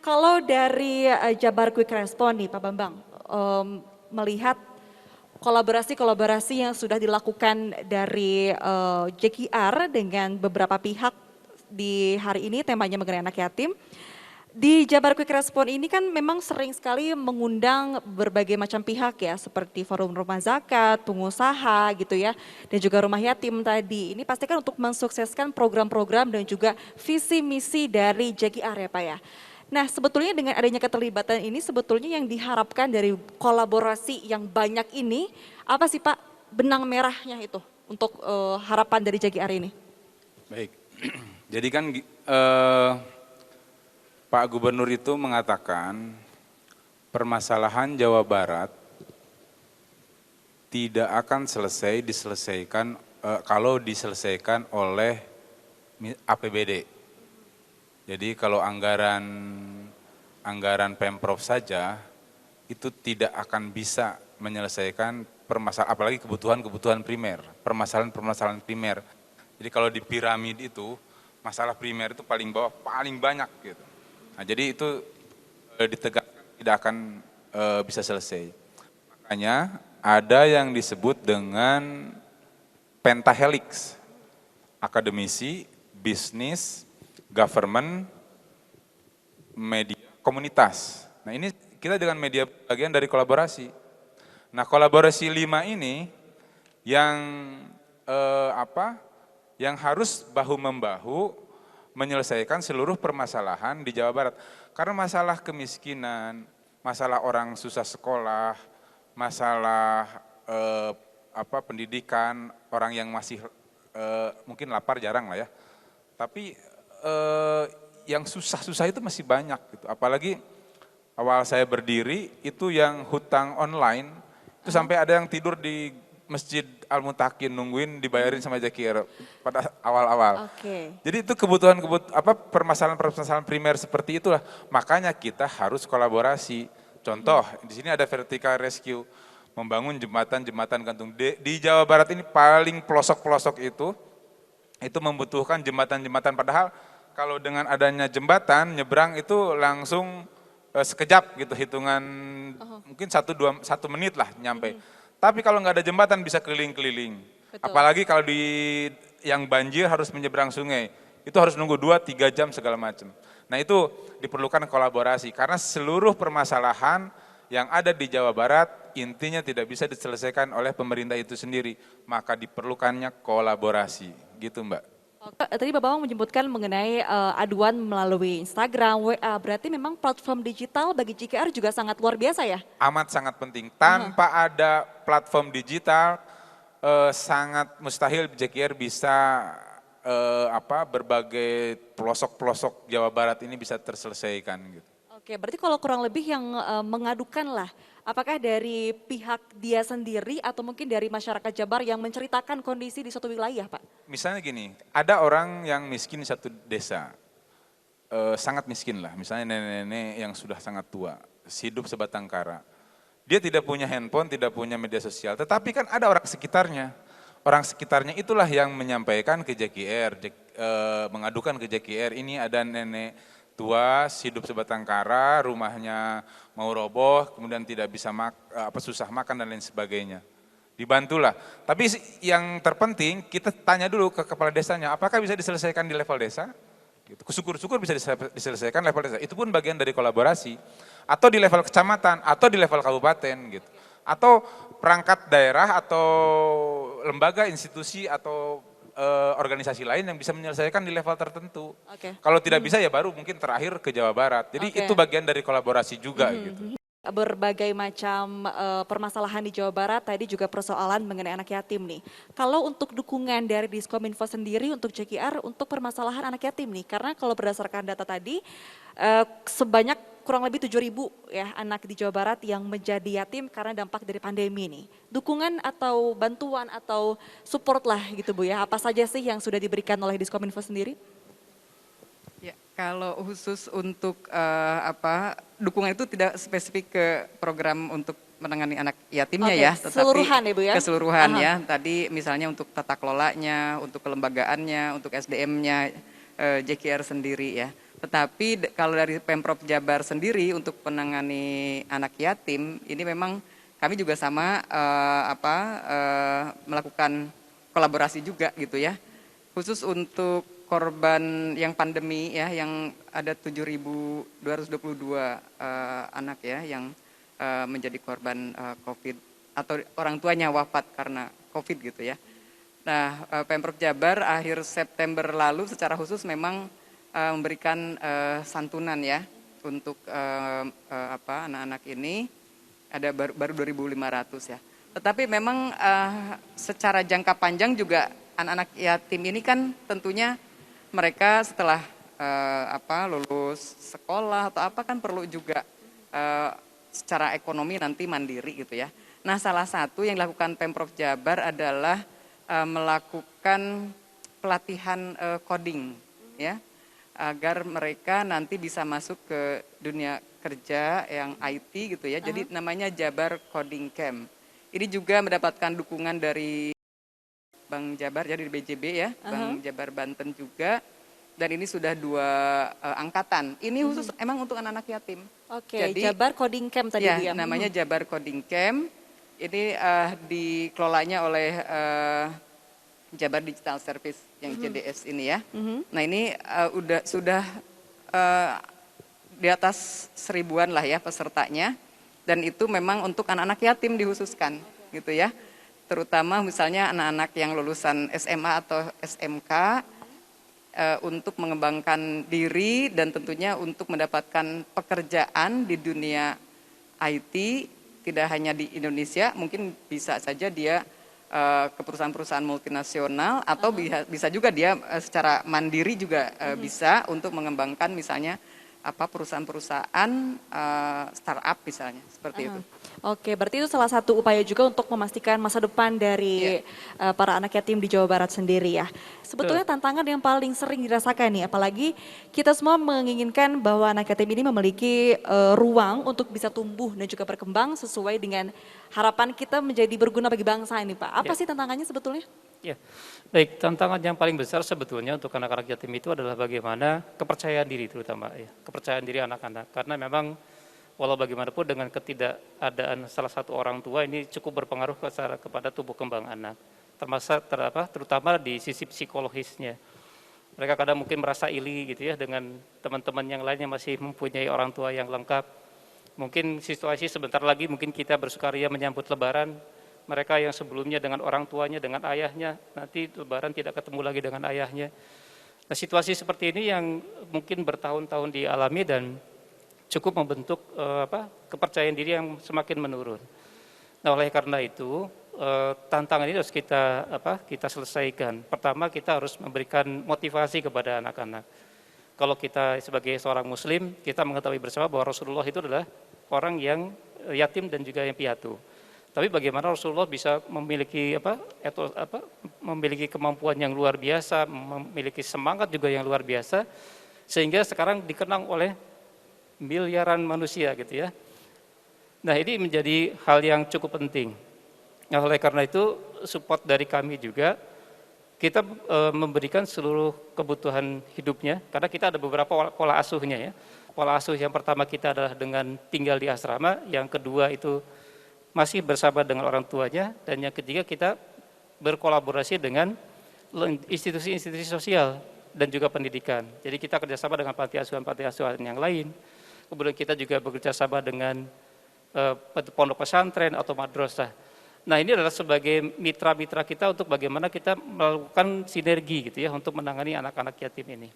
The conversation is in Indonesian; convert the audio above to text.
Kalau dari Jabar Quick Response nih Pak Bambang, melihat kolaborasi-kolaborasi yang sudah dilakukan dari JKR dengan beberapa pihak di hari ini temanya mengenai anak yatim. Di Jabar Quick Response ini kan memang sering sekali mengundang berbagai macam pihak ya, seperti Forum Rumah Zakat, pengusaha gitu ya, dan juga Rumah Yatim tadi. Ini pastikan untuk mensukseskan program-program dan juga visi misi dari JKR ya Pak ya. Nah sebetulnya dengan adanya keterlibatan ini sebetulnya yang diharapkan dari kolaborasi yang banyak ini, apa sih Pak benang merahnya itu untuk harapan dari JKR ini? Baik, jadi kan Pak Gubernur itu mengatakan permasalahan Jawa Barat tidak akan diselesaikan kalau diselesaikan oleh APBD. Jadi kalau anggaran Pemprov saja itu tidak akan bisa menyelesaikan permasalahan, apalagi kebutuhan primer, permasalahan primer. Jadi kalau di piramid itu masalah primer itu paling bawah, paling banyak gitu. Nah, jadi itu ditegakkan tidak akan bisa selesai. Makanya ada yang disebut dengan pentahelix, akademisi, bisnis, government, media, komunitas. Nah ini kita dengan media bagian dari kolaborasi. Nah kolaborasi 5 ini yang yang harus bahu-membahu menyelesaikan seluruh permasalahan di Jawa Barat. Karena masalah kemiskinan, masalah orang susah sekolah, masalah pendidikan, orang yang masih mungkin lapar jarang lah ya. Tapi yang susah-susah itu masih banyak gitu. Apalagi awal saya berdiri itu yang hutang online itu sampai ada yang tidur di Masjid Al-Mutakin nungguin dibayarin sama JKR pada awal-awal. Jadi itu permasalahan-permasalahan primer seperti itulah. Makanya kita harus kolaborasi. Contoh, di sini ada vertical rescue, membangun jembatan-jembatan gantung. Di Jawa Barat ini paling pelosok-pelosok itu membutuhkan jembatan-jembatan, padahal kalau dengan adanya jembatan nyebrang itu langsung sekejap gitu, hitungan mungkin 1 menit lah nyampe. Tapi kalau nggak ada jembatan bisa keliling-keliling. Apalagi kalau yang banjir harus menyeberang sungai, itu harus nunggu 2-3 jam segala macam. Nah itu diperlukan kolaborasi karena seluruh permasalahan yang ada di Jawa Barat intinya tidak bisa diselesaikan oleh pemerintah itu sendiri, maka diperlukannya kolaborasi, gitu Mbak. Tadi Bapak menyebutkan mengenai aduan melalui Instagram, WA, berarti memang platform digital bagi JKR juga sangat luar biasa ya? Amat sangat penting, tanpa ada platform digital sangat mustahil JKR bisa berbagai pelosok-pelosok Jawa Barat ini bisa terselesaikan gitu. Oke, berarti kalau kurang lebih yang mengadukan lah, apakah dari pihak dia sendiri atau mungkin dari masyarakat Jabar yang menceritakan kondisi di suatu wilayah Pak? Misalnya gini, ada orang yang miskin di satu desa, sangat miskin lah, misalnya nenek-nenek yang sudah sangat tua, hidup sebatang kara. Dia tidak punya handphone, tidak punya media sosial, tetapi kan ada orang sekitarnya. Orang sekitarnya itulah yang menyampaikan ke JKR, mengadukan ke JKR, ini ada nenek tua, hidup sebatang kara, rumahnya mau roboh, kemudian tidak bisa susah makan dan lain sebagainya. Dibantulah. Tapi yang terpenting kita tanya dulu ke kepala desanya, apakah bisa diselesaikan di level desa? Gitu. Syukur-syukur bisa diselesaikan level desa. Itu pun bagian dari kolaborasi. Atau di level kecamatan, atau di level kabupaten gitu. Atau perangkat daerah atau lembaga, institusi atau organisasi lain yang bisa menyelesaikan di level tertentu. Kalau tidak bisa ya baru mungkin terakhir ke Jawa Barat. Jadi itu bagian dari kolaborasi juga gitu. Berbagai macam permasalahan di Jawa Barat, tadi juga persoalan mengenai anak yatim nih. Kalau untuk dukungan dari Diskominfo sendiri untuk JKR untuk permasalahan anak yatim nih, karena kalau berdasarkan data tadi sebanyak kurang lebih 7.000 ya anak di Jawa Barat yang menjadi yatim karena dampak dari pandemi nih. Dukungan atau bantuan atau support lah gitu Bu ya, apa saja sih yang sudah diberikan oleh Diskominfo sendiri? Ya, kalau khusus untuk dukungan itu tidak spesifik ke program untuk menangani anak yatimnya ya, tetapi keseluruhan ya Bu ya? Keseluruhan ya. Tadi misalnya untuk tata kelolanya, untuk kelembagaannya, untuk SDM-nya JKR sendiri ya. Tetapi kalau dari Pemprov Jabar sendiri untuk menangani anak yatim, ini memang kami juga sama melakukan kolaborasi juga gitu ya. Khusus untuk korban yang pandemi ya, yang ada 7.222 anak ya yang menjadi korban COVID atau orang tuanya wafat karena COVID gitu ya. Nah, Pemprov Jabar akhir September lalu secara khusus memang memberikan santunan ya untuk anak-anak ini, ada baru 2.500 ya. Tetapi memang secara jangka panjang juga anak-anak yatim ini kan tentunya mereka setelah lulus sekolah atau apa kan perlu juga secara ekonomi nanti mandiri gitu ya. Nah, salah satu yang dilakukan Pemprov Jabar adalah melakukan pelatihan coding ya, agar mereka nanti bisa masuk ke dunia kerja yang IT gitu ya. Jadi namanya Jabar Coding Camp. Ini juga mendapatkan dukungan dari Bank Jabar, jadi dari BJB ya, Bank Jabar Banten juga. Dan ini sudah 2 angkatan. Ini khusus emang untuk anak-anak yatim. Oke, Jadi, Jabar Coding Camp tadi ya, Bu ya. namanya Jabar Coding Camp. Ini dikelolanya oleh Jabar Digital Service yang JDS ini ya. Nah ini sudah di atas 1000-an lah ya pesertanya, dan itu memang untuk anak-anak yatim dikhususkan gitu ya. Terutama misalnya anak-anak yang lulusan SMA atau SMK untuk mengembangkan diri dan tentunya untuk mendapatkan pekerjaan di dunia IT, tidak hanya di Indonesia, mungkin bisa saja dia ke perusahaan-perusahaan multinasional atau bisa juga dia secara mandiri juga bisa untuk mengembangkan misalnya perusahaan-perusahaan startup misalnya seperti itu. Oke, berarti itu salah satu upaya juga untuk memastikan masa depan dari para anak yatim di Jawa Barat sendiri ya. Sebetulnya tantangan yang paling sering dirasakan nih, apalagi kita semua menginginkan bahwa anak yatim ini memiliki ruang untuk bisa tumbuh dan juga berkembang sesuai dengan harapan kita menjadi berguna bagi bangsa ini Pak. Apa sih tantangannya sebetulnya? Ya, baik, tantangan yang paling besar sebetulnya untuk anak-anak yatim itu adalah bagaimana kepercayaan diri terutama ya, kepercayaan diri anak-anak. Karena memang walau bagaimanapun dengan ketidakadaan salah satu orang tua ini cukup berpengaruh kepada tumbuh kembang anak. Terutama di sisi psikologisnya. Mereka kadang mungkin merasa iri gitu ya dengan teman-teman yang lainnya masih mempunyai orang tua yang lengkap. Mungkin situasi sebentar lagi mungkin kita bersukaria menyambut Lebaran. Mereka yang sebelumnya dengan orang tuanya, dengan ayahnya, nanti Lebaran tidak ketemu lagi dengan ayahnya. Nah, situasi seperti ini yang mungkin bertahun-tahun dialami dan cukup membentuk kepercayaan diri yang semakin menurun. Nah, oleh karena itu tantangan ini harus kita selesaikan. Pertama, kita harus memberikan motivasi kepada anak-anak. Kalau kita sebagai seorang Muslim, kita mengetahui bersama bahwa Rasulullah itu adalah orang yang yatim dan juga yang piatu. Tapi bagaimana Rasulullah bisa memiliki memiliki kemampuan yang luar biasa, memiliki semangat juga yang luar biasa, sehingga sekarang dikenang oleh miliaran manusia gitu ya. Nah, ini menjadi hal yang cukup penting. Nah, oleh karena itu support dari kami juga, kita memberikan seluruh kebutuhan hidupnya, karena kita ada beberapa pola asuhnya ya. Pola asuh yang pertama kita adalah dengan tinggal di asrama, yang kedua itu masih bersama dengan orang tuanya, dan yang ketiga kita berkolaborasi dengan institusi-institusi sosial dan juga pendidikan. Jadi kita kerjasama dengan panti asuhan yang lain, kemudian kita juga bekerja sama dengan pondok pesantren atau madrasah. Nah, ini adalah sebagai mitra-mitra kita untuk bagaimana kita melakukan sinergi gitu ya untuk menangani anak-anak yatim ini.